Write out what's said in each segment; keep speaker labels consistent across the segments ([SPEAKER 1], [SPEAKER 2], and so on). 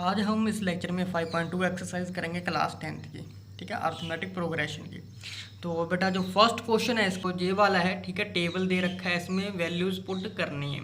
[SPEAKER 1] आज हम इस लेक्चर में 5.2 एक्सरसाइज करेंगे क्लास 10th की। ठीक है, अर्थमेटिक प्रोग्रेशन की। तो बेटा जो फर्स्ट क्वेश्चन है इसको ये वाला है। ठीक है, टेबल दे रखा है, इसमें वैल्यूज पुट करनी है,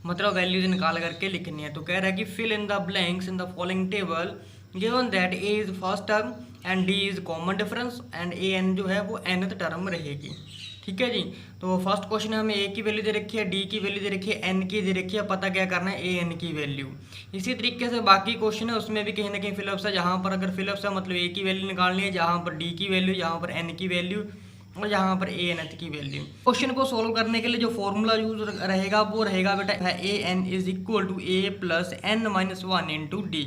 [SPEAKER 1] मतलब वैल्यूज निकाल करके लिखनी है। तो कह रहा है कि fill in the blanks in the following table given that a is first term and d is common difference and A N जो है वो nth टर्म रहेगी। ठीक है जी। तो फर्स्ट क्वेश्चन है, हमें ए की वैल्यू दे रखी है, डी की वैल्यू दे रखी है, एन की दे रखी है, पता क्या करना है, ए एन की वैल्यू। इसी तरीके से बाकी क्वेश्चन है उसमें भी कहीं ना कहीं फिलअप्स है। जहाँ पर अगर फिलअप्स है मतलब ए की वैल्यू निकालनी है, जहाँ पर डी की वैल्यू, यहाँ पर एन की वैल्यू और यहाँ पर ए एन की वैल्यू। क्वेश्चन को सोल्व करने के लिए जो फॉर्मूला यूज रहेगा वो रहेगा बेटा A N is equal to A plus N minus one into D.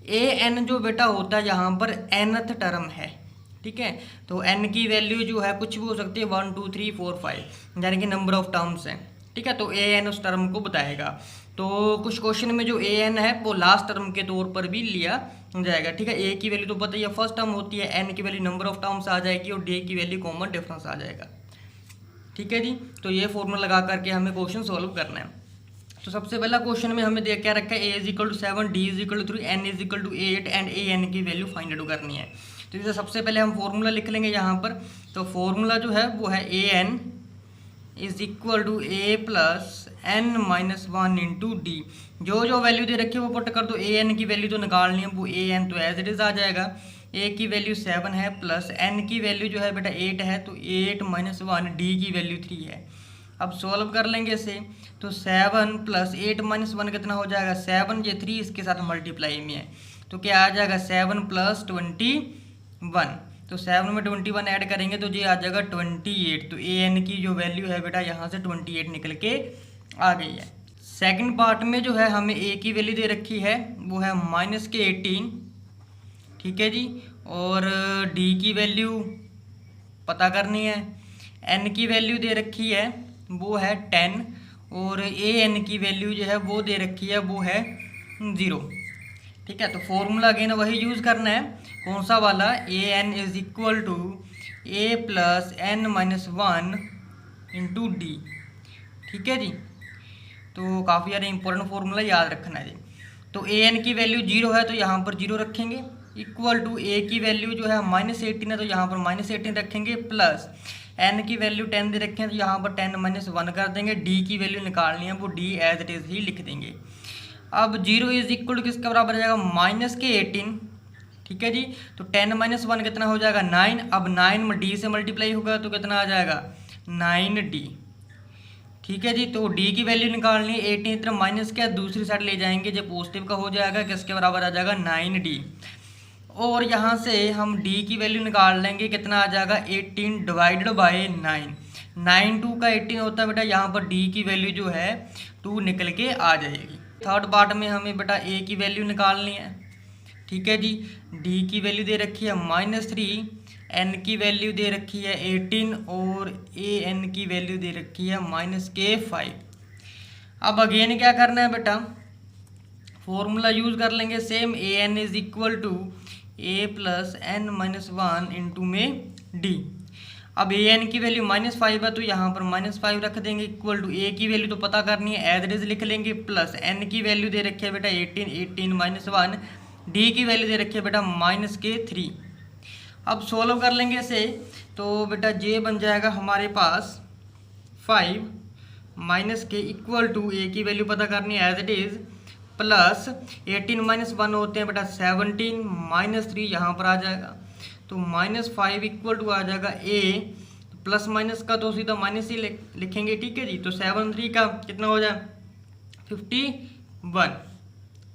[SPEAKER 1] A N जो बेटा होता है यहाँ पर nth टर्म है। ठीक है, तो n की वैल्यू जो है कुछ भी हो सकती है, 1 2 3 4 5 यानी कि नंबर ऑफ टर्म्स हैं। ठीक है, तो ए एन उस टर्म को बताएगा। तो कुछ क्वेश्चन में जो ए एन है वो लास्ट टर्म के तौर पर भी लिया जाएगा। ठीक है, ए की वैल्यू तो पता ही है फर्स्ट टर्म होती है, एन की वैल्यू नंबर ऑफ टर्म्स आ जाएगी और डी की वैल्यू कॉमन डिफरेंस आ जाएगा। ठीक है जी, तो ये फॉर्मूला लगा करके हमें क्वेश्चन सॉल्व करना है। तो सबसे पहला क्वेश्चन में हमें क्या रखा है, A is equal to 7, D is equal to 3, N is equal to 8 and A N की वैल्यू फाइंड आउट करनी है। तो इसे सबसे पहले हम फॉर्मूला लिख लेंगे यहाँ पर। तो फॉर्मूला जो है वो है A N is equal to A plus N minus one into D. जो जो वैल्यू दे रखी है वो पुट कर दो। ए एन की वैल्यू तो निकालनी है, वो ए एन तो एज इट इज आ जाएगा। ए की वैल्यू 7 है प्लस एन की वैल्यू जो है बेटा 8 है, तो 8 माइनस वन, डी की वैल्यू 3 है। अब सॉल्व कर लेंगे इसे। तो 7 प्लस 8 माइनस 1 कितना हो जाएगा, 7, ये 3 इसके साथ मल्टीप्लाई में है तो क्या आ जाएगा 7 प्लस 21। तो 7 में 21 ऐड करेंगे तो ये आ जाएगा 28। तो ए एन की जो वैल्यू है बेटा यहाँ से 28 निकल के आ गई है। सेकंड पार्ट में जो है हमें ए की वैल्यू दे रखी है वो है माइनस के 18। ठीक है जी, और डी की वैल्यू पता करनी है, एन की वैल्यू दे रखी है वो है 10 और ए एन की वैल्यू जो है वो दे रखी है वो है 0। ठीक है, तो फॉर्मूला अगेन वही यूज़ करना है, कौन सा वाला, A N is equal to A plus N minus one into D. ठीक है जी, तो काफ़ी ज़्यादा इंपॉर्टेंट फॉर्मूला याद रखना है जी। तो ए एन की वैल्यू 0 है तो यहाँ पर 0 रखेंगे, इक्वल टू ए की वैल्यू जो है माइनस 18 है तो यहाँ पर माइनस 18 रखेंगे, प्लस एन की वैल्यू 10 दे रखे हैं तो यहाँ पर 10 माइनस 1 कर देंगे। डी की वैल्यू निकालनी है, वो डी एज इट इज ही लिख देंगे। अब 0 इज इक्वल टू किसका बराबर हो जाएगा, माइनस के 18। ठीक है जी, तो 10 माइनस 1 कितना हो जाएगा 9। अब 9 में डी से मल्टीप्लाई होगा तो कितना आ जाएगा 9d। ठीक है जी, तो डी की वैल्यू निकालनी है, 18 इधर माइनस क्या दूसरी साइड ले जाएंगे, जब पॉजिटिव का हो जाएगा किसके बराबर आ जाएगा 9d। और यहाँ से हम d की वैल्यू निकाल लेंगे, कितना आ जाएगा 18 डिवाइडेड बाय 9। 9 2 का 18 होता है बेटा, यहाँ पर d की वैल्यू जो है 2 निकल के आ जाएगी। थर्ड पार्ट में हमें बेटा a की वैल्यू निकालनी है। ठीक है जी, d की वैल्यू दे रखी है -3, n की वैल्यू दे रखी है 18 और a n की वैल्यू दे रखी है -5। अब अगेन क्या करना है बेटा, फॉर्मूला यूज कर लेंगे same, a N is equal to A plus N minus one into में डी। अब ए एन की वैल्यू -5 है तो यहाँ पर -5 रख देंगे, इक्वल टू ए की वैल्यू तो पता करनी है एज इट इज लिख लेंगे, प्लस एन की वैल्यू दे रखी है बेटा 18, 18 माइनस 1, डी की वैल्यू दे रखी है बेटा -3। अब सोल्व कर लेंगे इसे तो बेटा जे बन जाएगा हमारे पास 5 minus k equal to a की वैल्यू पता करनी है as it is, plus 18 minus 1 होते हैं बेटा 17, -3 यहाँ पर आ जाएगा तो -5 इक्वल टू आ जाएगा ए, प्लस माइनस का तो सीधा माइनस ही लिखेंगे। ठीक है जी, तो 7 3 का कितना हो जाए 51।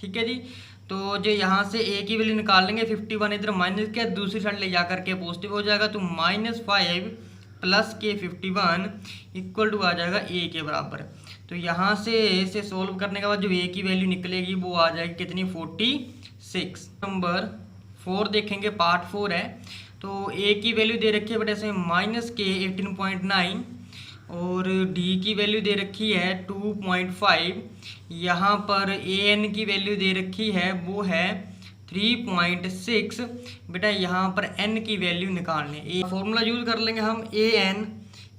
[SPEAKER 1] ठीक है जी, तो जो यहाँ से ए की वैल्यू निकाल लेंगे 51, इधर माइनस के दूसरी साइड ले जा करके पॉजिटिव हो जाएगा, तो -5 प्लस के 51 इक्वल टू आ जाएगा ए के बराबर। तो यहाँ से इसे सोल्व करने के बाद जो ए की वैल्यू निकलेगी वो आ जाएगी कितनी 46। नंबर 4 देखेंगे, पार्ट 4 है। तो ए की वैल्यू दे रखी है बेटा इसमें -18.9 और डी की वैल्यू दे रखी है 2.5। यहाँ पर ए एन की वैल्यू दे रखी है वो है 3.6। बेटा यहाँ पर एन की वैल्यू निकालनी है, फॉर्मूला यूज कर लेंगे हम, A N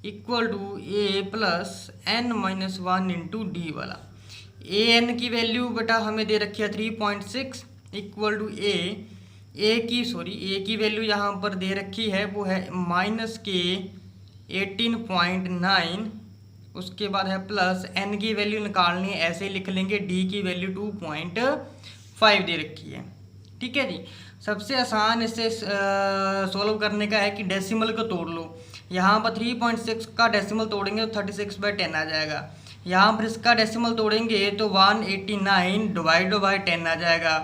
[SPEAKER 1] equal to A plus N minus 1 into D वाला। ए एन की वैल्यू बेटा हमें दे रखी है 3.6 इक्वल टू ए की वैल्यू यहाँ पर दे रखी है, वो है -k 18.9, उसके बाद है प्लस n की वैल्यू निकालनी है, ऐसे लिख लेंगे, d की वैल्यू 2.5 दे रखी है। ठीक है जी। सबसे आसान इससे सॉल्व करने का है कि डेसिमल को तोड़ लो। यहाँ पर 3.6 का डेसिमल तोड़ेंगे तो 36/10 आ जाएगा। यहाँ पर इसका डेसिमल तोड़ेंगे तो 189 डिवाइड बाई 10 आ जाएगा।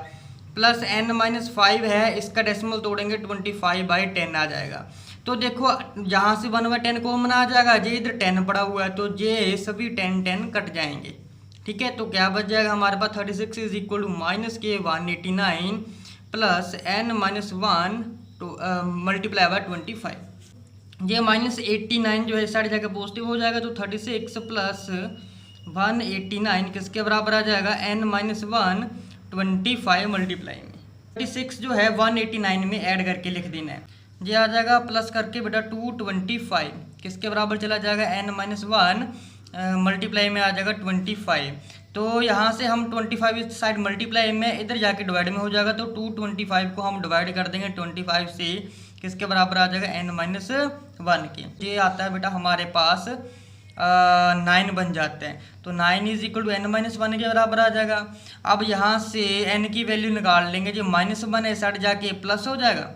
[SPEAKER 1] प्लस n-5 है, इसका डेसिमल तोड़ेंगे 25/10 आ जाएगा। तो देखो यहाँ से 1/10 कॉमन आ जाएगा, जे इधर 10 पड़ा हुआ है, तो जे सभी 10 कट जाएंगे। ठीक है, तो क्या बच जाएगा हमारे पास 36 is equal to -k 189 plus n-1 multiply by 25। ये -89 जो है सारी जगह पॉजिटिव हो जाएगा, तो 36 प्लस 189 किसके बराबर आ जाएगा, n-1 25 मल्टीप्लाई में 36 जो है 189 में ऐड करके लिख देना है। ये आ जाएगा प्लस करके बेटा 225 किसके बराबर चला जाएगा, n-1 मल्टीप्लाई में आ जाएगा 25। तो यहाँ से हम 25 इस साइड मल्टीप्लाई में, इधर जाके डिवाइड में हो जाएगा, तो 225 को हम डिवाइड कर देंगे 25 से, किसके बराबर आ जाएगा, n-1 के। ये आता है बेटा हमारे पास 9 बन जाते हैं, तो 9 इज इक्वल टू n-1 के बराबर आ जाएगा। अब यहाँ से n की वैल्यू निकाल लेंगे, जो -1 है साइड जाके प्लस हो जाएगा।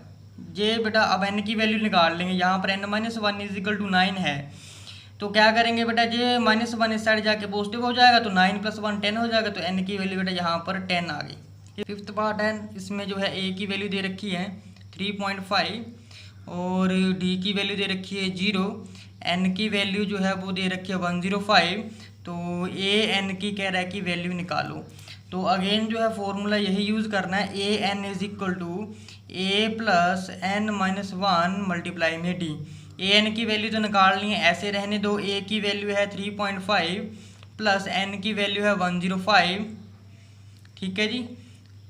[SPEAKER 1] ये बेटा अब n की वैल्यू निकाल लेंगे, यहाँ पर n-1 इज इक्वल टू 9 है, तो क्या करेंगे बेटा, ये -1 इस साइड जाके पॉजिटिव हो जाएगा, तो 9 + 1 10 हो जाएगा, तो n की वैल्यू बेटा यहाँ पर 10 आ गई। ये 5th पार्ट है, इसमें जो है a की वैल्यू दे रखी है 3.5 और d की वैल्यू दे रखी है 0, n की वैल्यू जो है वो दे रखी है 105, तो an की कह रहा है कि वैल्यू निकालो। तो अगेन जो है फॉर्मूला यही यूज़ करना है, an is equal to a plus n-1 multiply में d। an की वैल्यू तो निकालनी है, ऐसे रहने दो, a की वैल्यू है 3.5 प्लस n की वैल्यू है 105, ठीक है जी,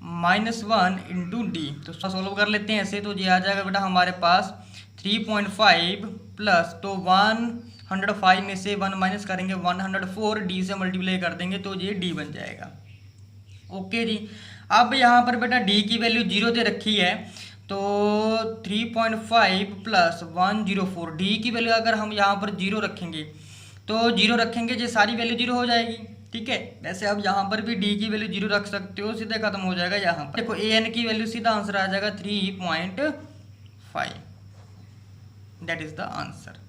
[SPEAKER 1] -1 इंटू डी। तो सॉल्व कर लेते हैं ऐसे, तो ये आ जाएगा बेटा हमारे पास 3.5 प्लस, तो 105 में से 1 माइनस करेंगे 104, डी से मल्टीप्लाई कर देंगे तो ये डी बन जाएगा। ओके जी। अब यहाँ पर बेटा डी की वैल्यू 0 दे रखी है, तो 3.5 प्लस 104, डी की वैल्यू अगर हम यहाँ पर 0 रखेंगे तो 0 रखेंगे, ये सारी वैल्यू 0 हो जाएगी। ठीक है, वैसे अब यहाँ पर भी डी की वैल्यू 0 रख सकते हो, सीधे खत्म हो जाएगा। यहाँ पर देखो an की वैल्यू सीधा आंसर आ जाएगा 3.5, दैट इज द आंसर।